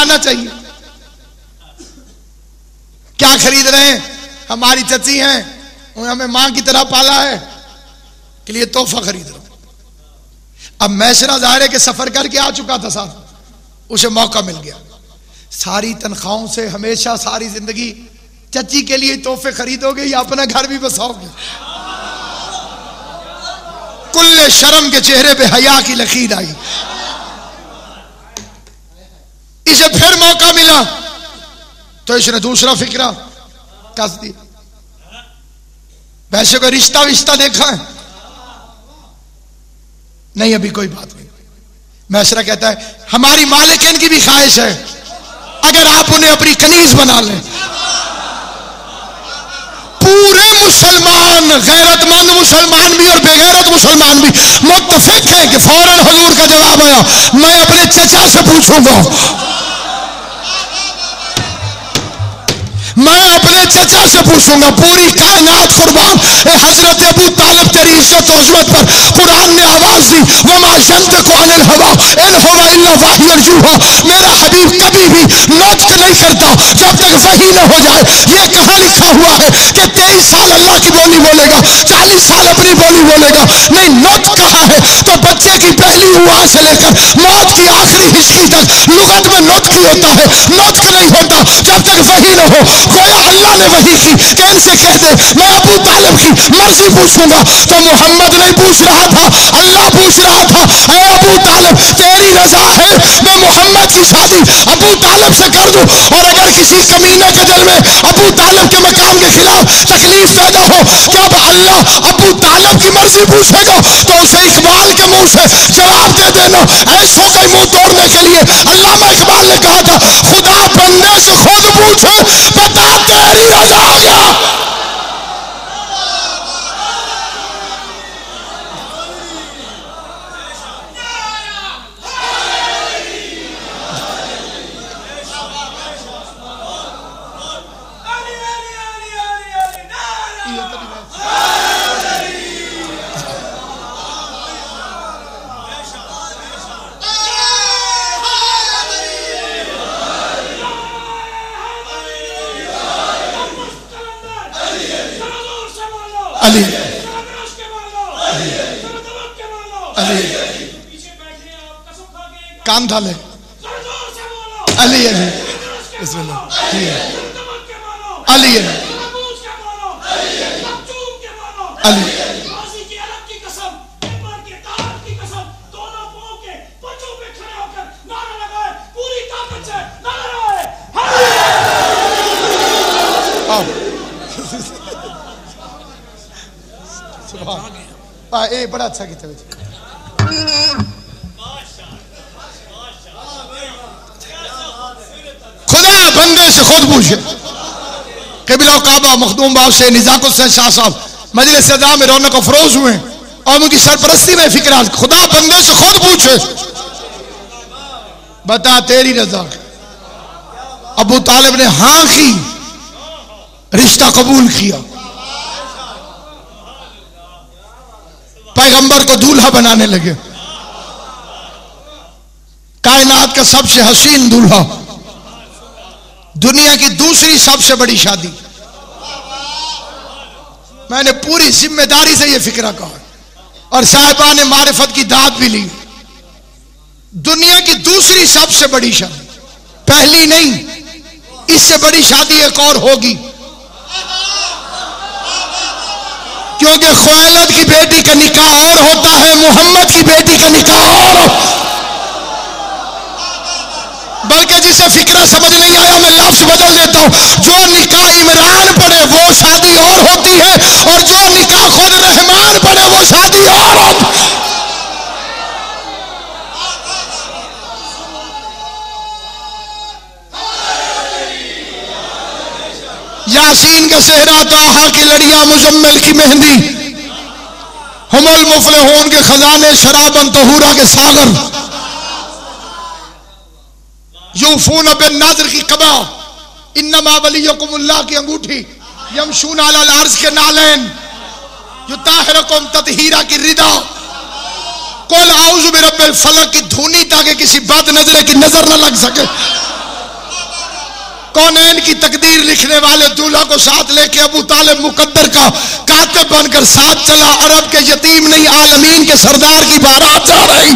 آنا چاہیے. کیا خرید رہے ہیں؟ ہماری چچی ہیں، ہمیں ماں کی طرح پالا ہے، کے لیے تحفہ خرید رہا ہوں. اب میسرہ ظاہر ہے کہ سفر کر کے آ چکا تھا ساتھ، اسے موقع مل گیا. ساری تنخواہوں سے ہمیشہ ساری زندگی چچی کے لیے تحفے خریدو گے یا اپنا گھر بھی بساؤ گے؟ کل شرم کے چہرے پہ حیا کی لکیر آئی. اسے پھر موقع ملا تو اس نے دوسرا فکرہ کس دیا. ویسے کوئی رشتہ دیکھا ہے؟ نہیں، ابھی کوئی بات نہیں. میسرہ کہتا ہے ہماری مالکین کی بھی خواہش ہے، اگر آپ انہیں اپنی کنیز بنا لیں. پورے مسلمان، غیرت مند مسلمان بھی اور بے غیرت مسلمان بھی متفق ہیں کہ فوراً حضور کا جواب آیا، میں اپنے چچا سے پوچھوں گا، میں اپنے چچا سے پوچھوں گا. پوری کائنات قربان اے حضرت ابو طالب تیری عزت و عظمت پر قرآن نے آواز دی، وما ينطق عن الهوى ان هو الا وحی یوحی. میرا حبیب کبھی بھی نطق نہیں کرتا جب تک وحی نہ ہو جائے. یہ کہاں لکھا ہوا ہے کہ 23 سال اللہ کی بولی بولے گا، 40 سال اپنی بولی بولے گا؟ نہیں، نطق کہاں ہے؟ تو بچے کی پہلی ہوا سے لے کر موت کی آخری ہسکی تک لغت میں نطق ہی ہوتا ہے. نطق نہیں ہوتا جب تک وحی نہ ہو. گویا اللہ نے وحی کی کہ ان سے کہہ دے میں ابو طالب کی مرضی پوچھوں گا. تو محمد نہیں پوچھ رہا تھا، اللہ پوچھ رہا تھا، اے ابو طالب تیری رضا ہے میں محمد کی شادی ابو طالب سے کر دوں؟ اور اگر کسی کمینے کے دل میں ابو طالب کے مقام کے خلاف تکلیف پیدا ہو کہ اب اللہ ابو طالب کی مرضی پوچھے گا تو اسے اقبال کے منہ سے جواب دے دینا. ایسوں کا منہ توڑنے کے لیے علامہ اقبال نے کہا تھا خدا بندے سے خود پوچھے بتا تیری رضا کیا. علی کان تھا لے علی علی بسم اللہ علی علی علی اے بڑا اچھا کیتا ہے. خدا بندے سے خود پوچھے. قبلہ کعبہ مخدوم باؤ سے نزاق حسین شاہ صاحب مجلس اعظم میں رونق افروز ہوئے اور ان کی سرپرستی میں فکر. خدا بندے سے خود پوچھے بتا تیری رضا. ابو طالب نے ہاں کی، رشتہ قبول کیا، پیغمبر کو دولہا بنانے لگے. کائنات کا سب سے حسین دولہا، دنیا کی دوسری سب سے بڑی شادی. میں نے پوری ذمہ داری سے یہ فکرہ کہا اور صاحبان معرفت کی داد بھی لی. دنیا کی دوسری سب سے بڑی شادی، پہلی نہیں، اس سے بڑی شادی ایک اور ہوگی. کیونکہ خویلد کی بیٹی کا نکاح اور ہوتا ہے، محمد کی بیٹی کا نکاح اور. بلکہ جسے فکرہ سمجھ نہیں آیا میں لفظ بدل دیتا ہوں. جو نکاح عمران پڑے وہ شادی اور ہوتی ہے اور جو نکاح خود رحمان پڑے وہ شادی اور ہوتی ہے. یاسین کا صحرا، طٰہٰ کی لڑیاں، مزمل کی مہندی، ہم المفلحون کے خزانے، شراباً طہورا کے ساغر، یوفون بالنذر کی قبا، انما ولیکم اللہ کی انگوٹھی، یمشون علی الارض کے نالین، یطہرکم تطہیرا کی ردا، قل اعوذ برب الفلق کی دھونی تاکہ کسی بد نظرے کی نظر نہ لگ سکے. کونین کی تقدیر لکھنے والے دولہا کو ساتھ لے کے ابو طالب مقدر کا کاتب بن کر ساتھ چلا. عرب کے یتیم نہیں عالمین کے سردار کی بارات جا رہی.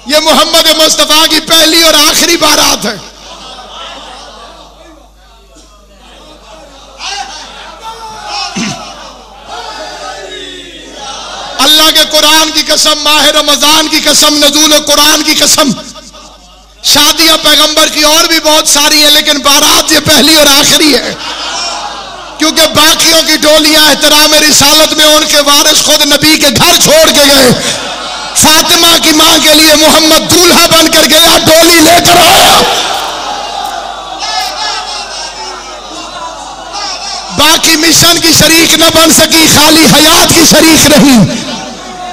یہ محمد مصطفیٰ کی پہلی اور آخری بارات ہے. اللہ کے قرآن کی قسم، ماہ رمضان کی قسم، نزول قرآن کی قسم. شادیاں پیغمبر کی اور بھی بہت ساری ہیں، لیکن بارات یہ پہلی اور آخری ہے. کیونکہ باقیوں کی ڈولیاں احترام رسالت میں ان کے وارث خود نبی کے گھر چھوڑ کے گئے. فاطمہ کی ماں کے لیے محمد دولہا بن کر گیا، ڈولی لے کر آیا. باقی مشن کی شریک نہ بن سکی، خالی حیات کی شریک رہی.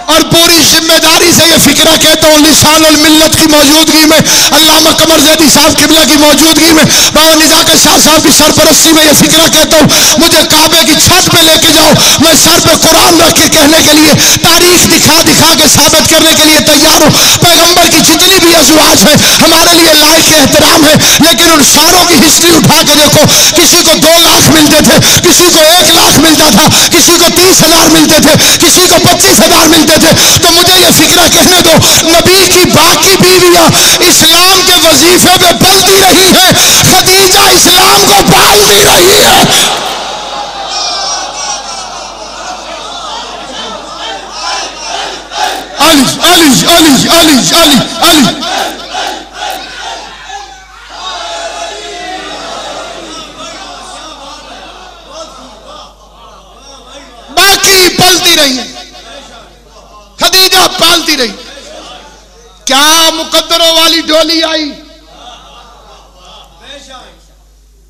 اور پوری ذمہ داری سے یہ فکرہ کہتا ہوں، لسان الملت کی موجودگی میں، علامہ قمر زیدی صاحب قبلہ کی موجودگی میں، بابا نزاکت شاہ صاحب کی سرپرستی میں یہ فکرہ کہتا ہوں، مجھے کعبے کی چھت پہ لے کے جاؤ، میں سر پہ قرآن رکھ کے کہنے کے لیے، تاریخ دکھا دکھا کے ثابت کرنے کے لیے تیار ہوں. پیغمبر کی جتنی بھی ازواج ہیں ہمارے لیے لائق احترام ہے، لیکن ان ساروں کی ہسٹری اٹھا کے دیکھو. کسی کو 2 لاکھ ملتے تھے، کسی کو 1 لاکھ ملتا تھا، کسی کو 30,000 ملتے تھے، کسی کو 25,000 ملتے تھے. تو مجھے یہ فکرہ کہنے دو، نبی کی باقی بیویاں اسلام کے وظیفے پہ پلتی رہی ہیں، خدیجہ اسلام کو پالتی رہی ہے. علی علی علی علی علی علی باقی پلتی رہی ہیں، خدیجہ پالتی رہی. کیا مقدروں والی ڈولی آئی،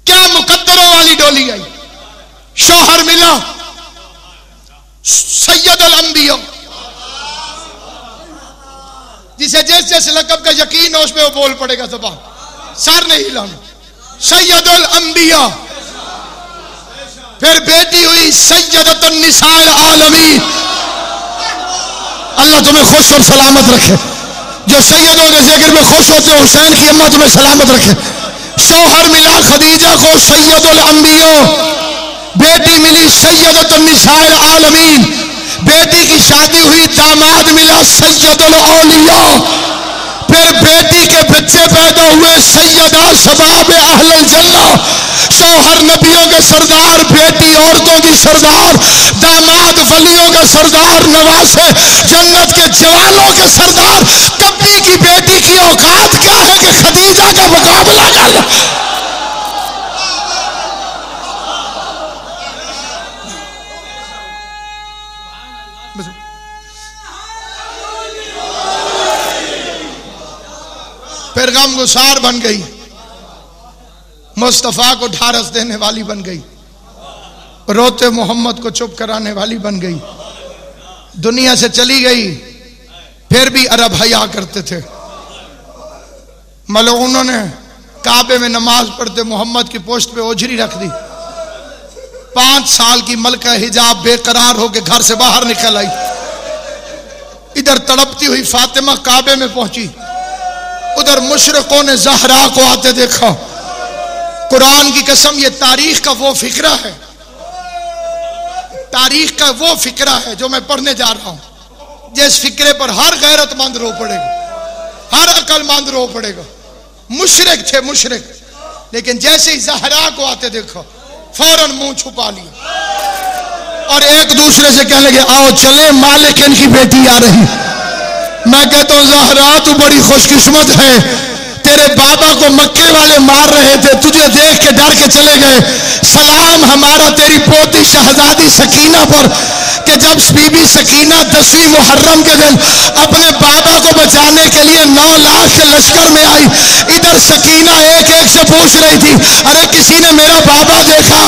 کیا مقدروں والی ڈولی آئی. شوہر ملا سید الانبیاء، جسے جیسے لقب کا یقین ہو اس پہ وہ بول پڑے گا زبان، سر نہیں ہلانا. سید الانبیاء. پھر بیٹی ہوئی سیدۃ النساء العالمین. اللہ تمہیں خوش اور سلامت رکھے. جو سیدوں کے ذکر میں خوش ہوتے ہیں، حسین کی اماں تمہیں سلامت رکھے. شوہر ملا خدیجہ کو سید الانبیاء، بیٹی ملی سیدۃ النساء العالمین. بیٹی کی شادی ہوئی، داماد ملا سید الاولیاء. پھر بیٹی کے بچے پیدا ہوئے، سیدہ شباب اہل الجنہ. شوہر نبیوں کے سردار، بیٹی عورتوں کی سردار، داماد ولیوں کا سردار، نواسے جنت کے جوانوں کے سردار. کبھی کی بیٹی کی اوقات کیا ہے کہ خدیجہ کا مقابلہ کر لے. پھر غم گسار بن گئی، مصطفیٰ کو ڈھارس دینے والی بن گئی، روتے محمد کو چپ کرانے والی بن گئی. دنیا سے چلی گئی، پھر بھی عرب حیا کرتے تھے. ملعونوں نے کعبے میں نماز پڑھتے محمد کی پوشت پہ اوجری رکھ دی. 5 سال کی ملکہ حجاب بے قرار ہو کے گھر سے باہر نکل آئی. ادھر تڑپتی ہوئی فاطمہ کعبے میں پہنچی، ادھر مشرقوں نے زہرا کو آتے دیکھا. قرآن کی قسم یہ تاریخ کا وہ فکرہ ہے، تاریخ کا وہ فکرہ ہے جو میں پڑھنے جا رہا ہوں، جس فکرے پر ہر غیرت مند رو پڑے گا، ہر عقل مند رو پڑے گا. مشرق تھے مشرق، لیکن جیسے ہی زہرا کو آتے دیکھا فوراً منہ چھپا لیا اور ایک دوسرے سے کہنے لگے آؤ چلے، مالک ان کی بیٹی آ رہی. میں کہتا ہوں زہرا تو بڑی خوش قسمت ہے، تیرے بابا کو مکے والے مار رہے تھے، تجھے دیکھ کے ڈر کے چلے گئے. سلام ہمارا تیری پوتی شہزادی سکینہ پر کہ جب بی بی سکینہ 10ویں محرم کے دن اپنے بابا کو بچانے کے لیے 9 لاکھ کے لشکر میں آئی. ادھر سکینہ ایک ایک سے پوچھ رہی تھی ارے کسی نے میرا بابا دیکھا؟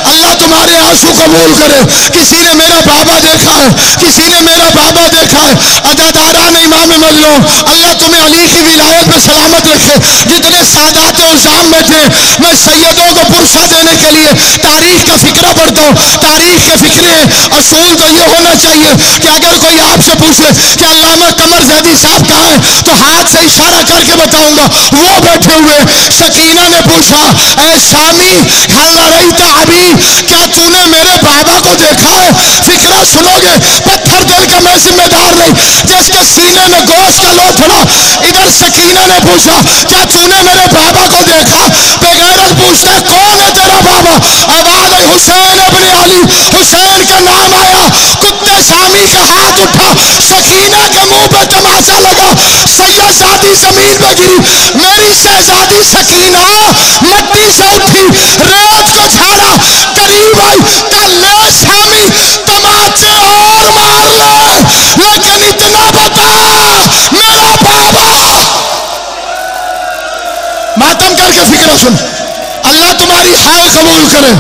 اللہ تمہارے آنسو قبول کرے. کسی نے میرا بابا دیکھا ہے؟ کسی نے میرا بابا دیکھا ہے؟ عزاداران امام مظلوم، اللہ تمہیں علی کی ولایت پر سلامت رکھے. جتنے سادات عظام میں تھے میں سیدوں کو پرسہ دینے کے لیے تاریخ کا فکرہ پڑھتا ہوں. تاریخ کے فکرے اصول تو یہ ہونا چاہیے کہ اگر کوئی آپ سے پوچھے کہ علامہ قمر زیدی صاحب کہاں ہیں تو ہاتھ سے اشارہ کر کے بتاؤں گا وہ بیٹھے ہوئے. سکینہ نے پوچھا اے سامی حل رأیت ابی, کیا تو نے میرے بابا کو دیکھا ہے؟ فکرہ سنو گے, پتھر دل کا میں ذمہ دار نہیں, جس کے سینے میں گوشت کا لوتھڑا. ادھر سکینہ نے پوچھا کیا تو نے میرے بابا کو دیکھا؟ بغیرت پوچھتا ہے کون ہے تیرا بابا؟ آواز آئی حسین ابن علی. حسین کا نام آیا, کتے سامی کا ہاتھ اٹھا, سکینہ کے منہ پہ تماشا لگا, سیدزادی زمین پہ گری. میری شہزادی سکینہ مٹی سے اٹھی, ریت کو جھاڑا, قریب آئی, کہ لے سامی تماچے اور مار لے, لیکن اتنا بتا میرا بابا. ماتم کر کے فکرہ سن. اللہ تمہاری حال قبول کرے,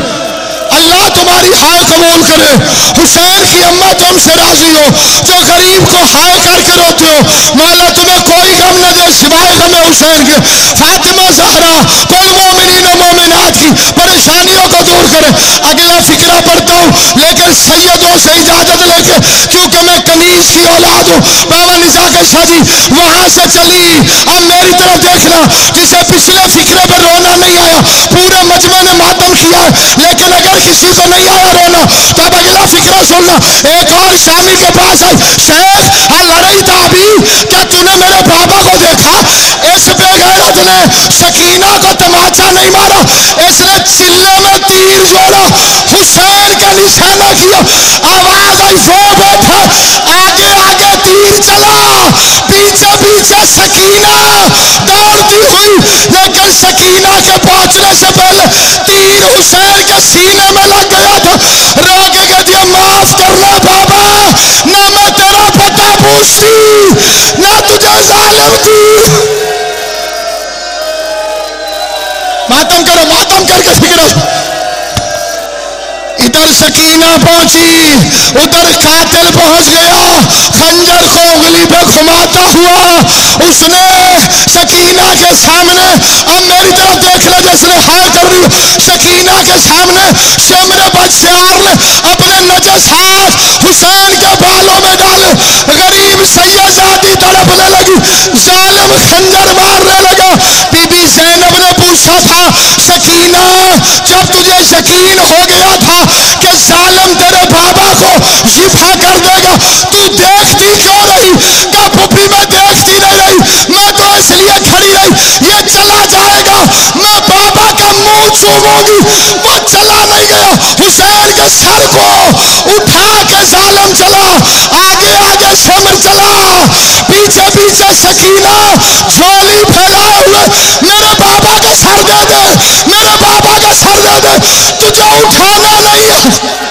اللہ تمہاری حال قبول کرے. حسین کی اماں تم سے راضی ہو جو غریب کو ہائے کر کے روتے ہو. مولا تمہیں کوئی غم نہ دے سوائے غم حسین کے. فاطمہ زہرا کل مومنین و مومنات کی پریشانیوں کو دور کرے. اگلا فکرہ پڑھتا ہوں لیکن سیدوں سے اجازت لے کے, کیونکہ میں کنیز کی اولاد ہوں. بابا نزاکت شاہ جی وہاں سے چلی. اب میری طرف دیکھنا, جسے پچھلے فکرے پر رونا نہیں آیا پورے مجمع نے ماتم کیا ہے, لیکن اگر کسی کو نہیں آیا رونا تو اب اگلا فکرہ سننا. ایک اور شامی کے پاس آئی, شیخ حل رأیت ابی, کیا تو نے میرے بابا کو دیکھا؟ اس بے غیرت نے سکینہ کو تماچا نہیں مارا, اس نے چلے میں تیر جوڑا, حسین کا نشانہ کیا. آواز آئی وہ بیٹھا, آگے آگے تیر چلا, پیچھے پیچھے سکینہ دوڑتی ہوئی, لیکن سکینہ کے پہنچنے سے پہلے تیر حسین کے سینے میں لگ گیا تھا. رو کے کہتی ہے معاف کرنا بابا, نہ میں تیرا پتہ پوچھتی نہ تجھے ظالم تھی. ماتم کرو, ماتم کر کے فکر. ادھر سکینہ پہنچی, ادھر قاتل پہنچ گیا, خنجر کو انگلی پہ گھماتا ہوا. اس نے سکینہ کے سامنے, اب میری طرف دیکھ لے جس نے ہائے کر رہی ہو, سکینہ کے سامنے شمر بدشیار نے اپنے نجس ہاتھ حسین کے بالوں میں ڈالے. غریب سیدزادی تڑپنے لگی, ظالم خنجر مارنے لگا. بی بی زینب نے پوچھا تھا سکینہ جب تجھے یقین ہو گیا تھا کہ ظالم تیرے بابا کو ذبح کر دے گا تو دیکھتی کیوں رہی؟ کہ پھوپھی میں دیکھتی نہیں رہی, میں تو اس لیے کھڑی رہی, یہ چلا جائے گا میں بابا کا منہ چوموں گی. وہ چلا نہیں گیا, حسین کے سر کو اٹھا کے ظالم چلا, آگے آگے شمر چلا, پیچھے پیچھے سکینہ جھولی پھیلائے ہوئے, میرے بابا کا سر دے دے, میرے بابا کا سر دے دے, تجھے اٹھانا نہیں ہے.